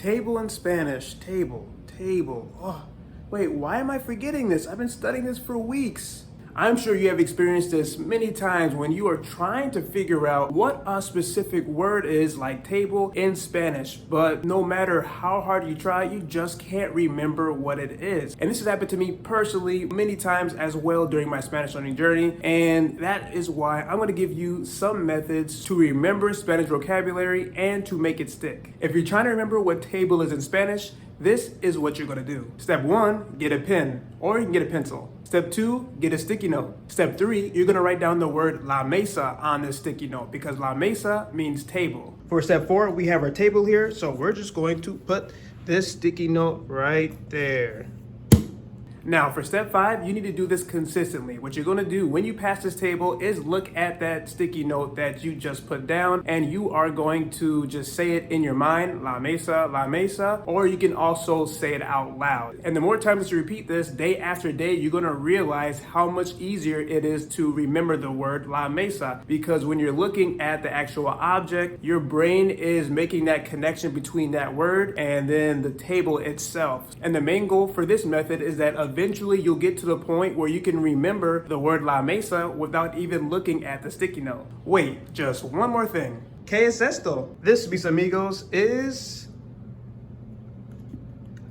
Table in Spanish. Table. Oh, wait, why am I forgetting this? I've been studying this for weeks. I'm sure you have experienced this many times when you are trying to figure out what a specific word is, like table in Spanish, but no matter how hard you try, you just can't remember what it is. And this has happened to me personally many times as well during my Spanish learning journey, and that is why I'm going to give you some methods to remember Spanish vocabulary and to make it stick. If you're trying to remember what table is in Spanish, this is what you're going to do. Step 1, get a pen, or you can get a pencil. Step 2, get a sticky note. Step 3, you're going to write down the word la mesa on this sticky note because la mesa means table. For step 4, we have our table here, so we're just going to put this sticky note right there. Now for step 5, you need to do this consistently. What you're going to do when you pass this table is look at that sticky note that you just put down, and you are going to just say it in your mind, la mesa, or you can also say it out loud. And the more times you repeat this day after day, you're going to realize how much easier it is to remember the word la mesa, because when you're looking at the actual object, your brain is making that connection between that word and then the table itself. And the main goal for this method is that eventually you'll get to the point where you can remember the word la mesa without even looking at the sticky note. Wait, just one more thing. ¿Qué es esto? This, mis amigos, is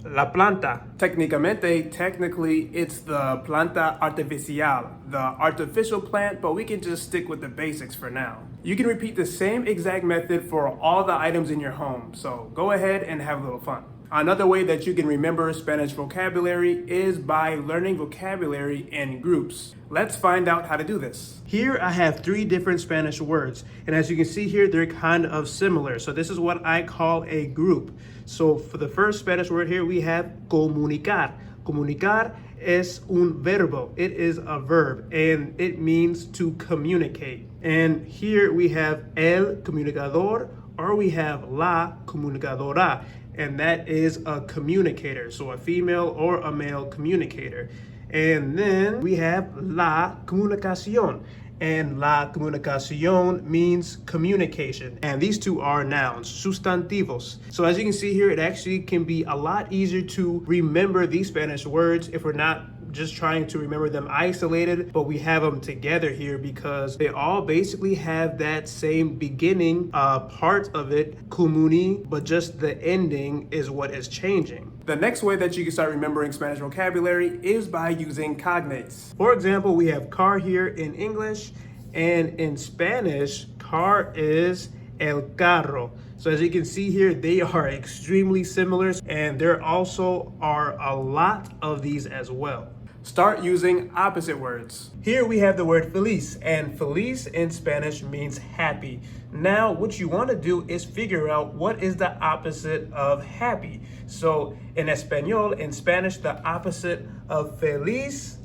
la planta. Technically, it's the planta artificial, the artificial plant, but we can just stick with the basics for now. You can repeat the same exact method for all the items in your home, so go ahead and have a little fun. Another way that you can remember Spanish vocabulary is by learning vocabulary in groups. Let's find out how to do this. Here I have 3 different Spanish words, and as you can see here, they're kind of similar. So this is what I call a group. So for the first Spanish word here, we have comunicar. Comunicar es un verbo. It is a verb, and it means to communicate. And here we have el comunicador, or we have la comunicadora. And that is a communicator, so a female or a male communicator. And then we have la comunicación, and la comunicación means communication. And these two are nouns, sustantivos. So as you can see here, it actually can be a lot easier to remember these Spanish words if we're not just trying to remember them isolated, but we have them together here because they all basically have that same beginning part of it, comuni, but just the ending is what is changing. The next way that you can start remembering Spanish vocabulary is by using cognates. For example, we have car here in English, and in Spanish, car is el carro. So as you can see here, they are extremely similar, and there also are a lot of these as well. Start using opposite words. Here we have the word feliz, and feliz in Spanish means happy. Now, what you want to do is figure out what is the opposite of happy. So in Espanol, in Spanish, the opposite of feliz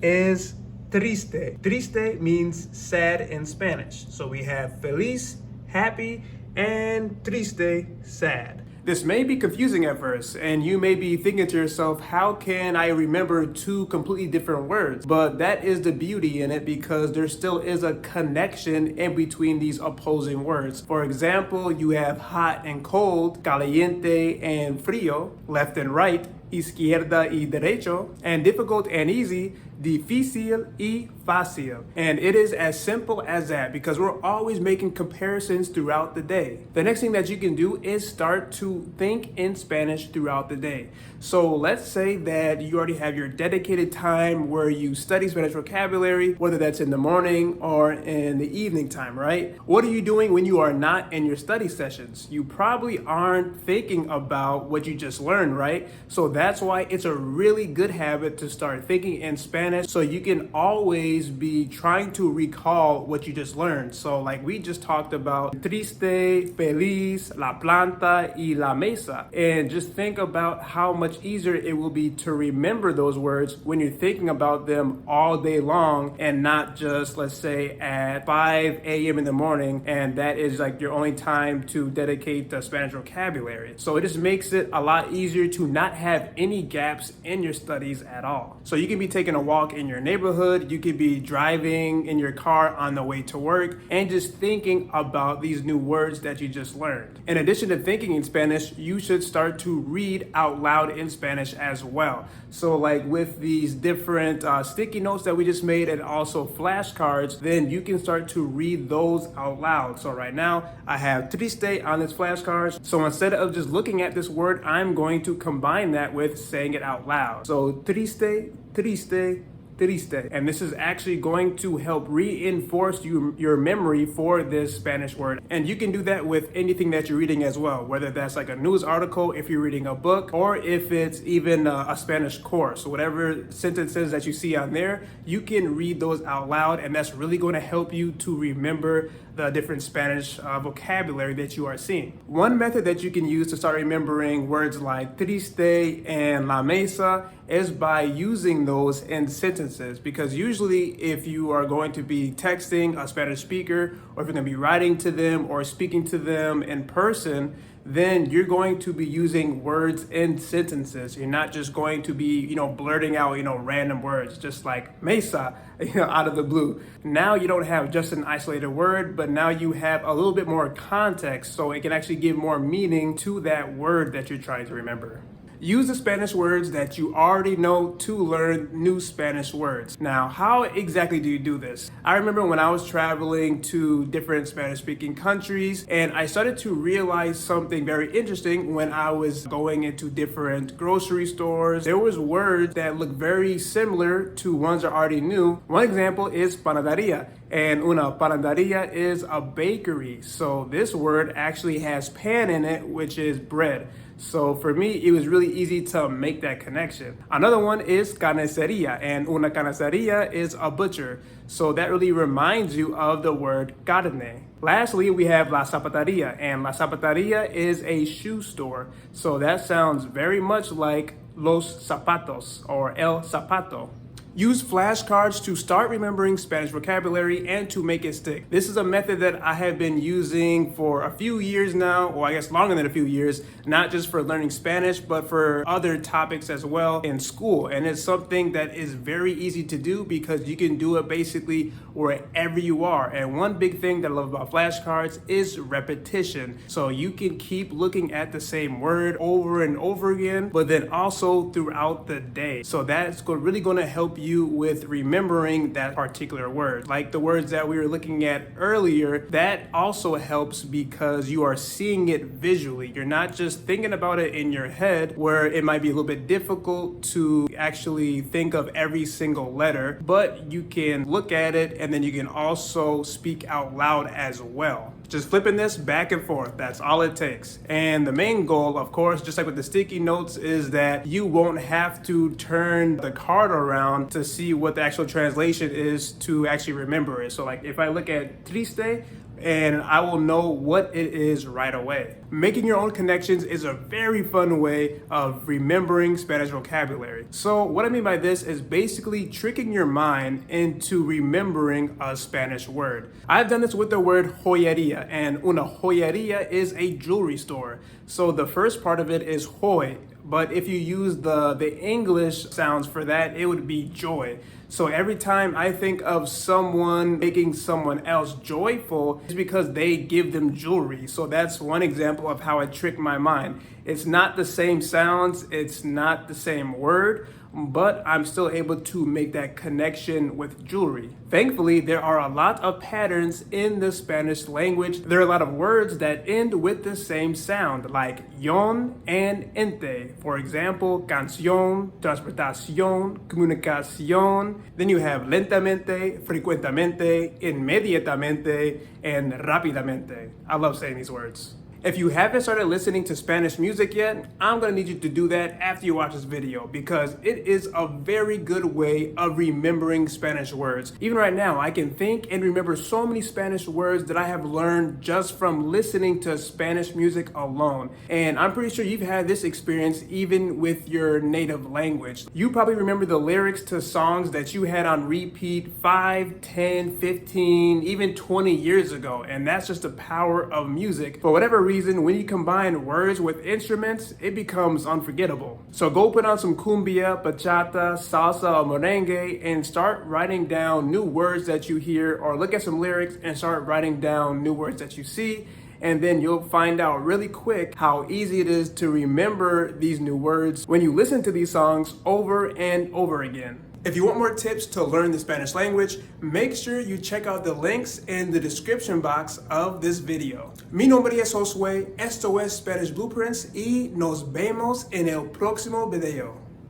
is triste. Triste means sad in Spanish. So we have feliz, happy, and triste, sad. This may be confusing at first, and you may be thinking to yourself, how can I remember 2 completely different words? But that is the beauty in it, because there still is a connection in between these opposing words. For example, you have hot and cold, caliente and frío, left and right, izquierda y derecho, and difficult and easy, difícil y fácil. And it is as simple as that, because we're always making comparisons throughout the day. The next thing that you can do is start to think in Spanish throughout the day. So let's say that you already have your dedicated time where you study Spanish vocabulary, whether that's in the morning or in the evening time, right? What are you doing when you are not in your study sessions? You probably aren't thinking about what you just learned, right? So that's why it's a really good habit to start thinking in Spanish, so you can always be trying to recall what you just learned. So like we just talked about triste, feliz, la planta y la mesa. And just think about how much easier it will be to remember those words when you're thinking about them all day long, and not just, let's say, at 5 a.m. in the morning, and that is like your only time to dedicate the Spanish vocabulary. So it just makes it a lot easier to not have any gaps in your studies at all. So you can be taking a walk in your neighborhood, you could be be driving in your car on the way to work and just thinking about these new words that you just learned. In addition to thinking in Spanish, you should start to read out loud in Spanish as well. So like with these different sticky notes that we just made and also flashcards, then you can start to read those out loud. So right now I have triste on this flashcard. So instead of just looking at this word, I'm going to combine that with saying it out loud. So triste, triste, triste. And this is actually going to help reinforce your memory for this Spanish word. And you can do that with anything that you're reading as well, whether that's like a news article, if you're reading a book, or if it's even a Spanish course. So whatever sentences that you see on there, you can read those out loud, and that's really going to help you to remember the different Spanish vocabulary that you are seeing. One method that you can use to start remembering words like triste and la mesa is by using those in sentences, because usually if you are going to be texting a Spanish speaker, or if you're going to be writing to them or speaking to them in person, then you're going to be using words in sentences. You're not just going to be, blurting out, random words, just like mesa, out of the blue. Now you don't have just an isolated word, but now you have a little bit more context, so it can actually give more meaning to that word that you're trying to remember. Use the Spanish words that you already know to learn new Spanish words. Now, how exactly do you do this? I remember when I was traveling to different Spanish-speaking countries, and I started to realize something very interesting when I was going into different grocery stores. There was words that looked very similar to ones I already knew. One example is panaderia. And una panaderia is a bakery. So this word actually has pan in it, which is bread. So for me, it was really easy to make that connection. Another one is carniceria, and una carniceria is a butcher. So that really reminds you of the word carne. Lastly, we have la zapateria, and la zapateria is a shoe store. So that sounds very much like los zapatos or el zapato. Use flashcards to start remembering Spanish vocabulary and to make it stick. This is a method that I have been using for a few years now, or I guess longer than a few years, not just for learning Spanish, but for other topics as well in school. And it's something that is very easy to do because you can do it basically wherever you are. And one big thing that I love about flashcards is repetition. So you can keep looking at the same word over and over again, but then also throughout the day. So that's really going to help you with remembering that particular word. Like the words that we were looking at earlier, that also helps because you are seeing it visually. You're not just thinking about it in your head, where it might be a little bit difficult to actually think of every single letter, but you can look at it and then you can also speak out loud as well. Just flipping this back and forth, that's all it takes. And the main goal, of course, just like with the sticky notes, is that you won't have to turn the card around to see what the actual translation is to actually remember it. So like if I look at triste, and I will know what it is right away. Making your own connections is a very fun way of remembering Spanish vocabulary. So what I mean by this is basically tricking your mind into remembering a Spanish word. I've done this with the word joyeria, and una joyeria is a jewelry store. So the first part of it is joy, but if you use the English sounds for that, it would be joy. So every time I think of someone making someone else joyful, it's because they give them jewelry. So that's one example of how I trick my mind. It's not the same sounds, it's not the same word, but I'm still able to make that connection with jewelry. Thankfully, there are a lot of patterns in the Spanish language. There are a lot of words that end with the same sound, like yon and ente. For example, canción, transportación, comunicación. Then you have lentamente, frecuentemente, inmediatamente, and rápidamente. I love saying these words. If you haven't started listening to Spanish music yet, I'm gonna need you to do that after you watch this video because it is a very good way of remembering Spanish words. Even right now, I can think and remember so many Spanish words that I have learned just from listening to Spanish music alone. And I'm pretty sure you've had this experience even with your native language. You probably remember the lyrics to songs that you had on repeat 5, 10, 15, even 20 years ago. And that's just the power of music. For whatever reason, reason, when you combine words with instruments, it becomes unforgettable. So go put on some cumbia, bachata, salsa, or merengue and start writing down new words that you hear, or look at some lyrics and start writing down new words that you see. And then you'll find out really quick how easy it is to remember these new words when you listen to these songs over and over again. If you want more tips to learn the Spanish language, make sure you check out the links in the description box of this video. Mi nombre es Josué, esto es Spanish Blueprints y nos vemos en el próximo video.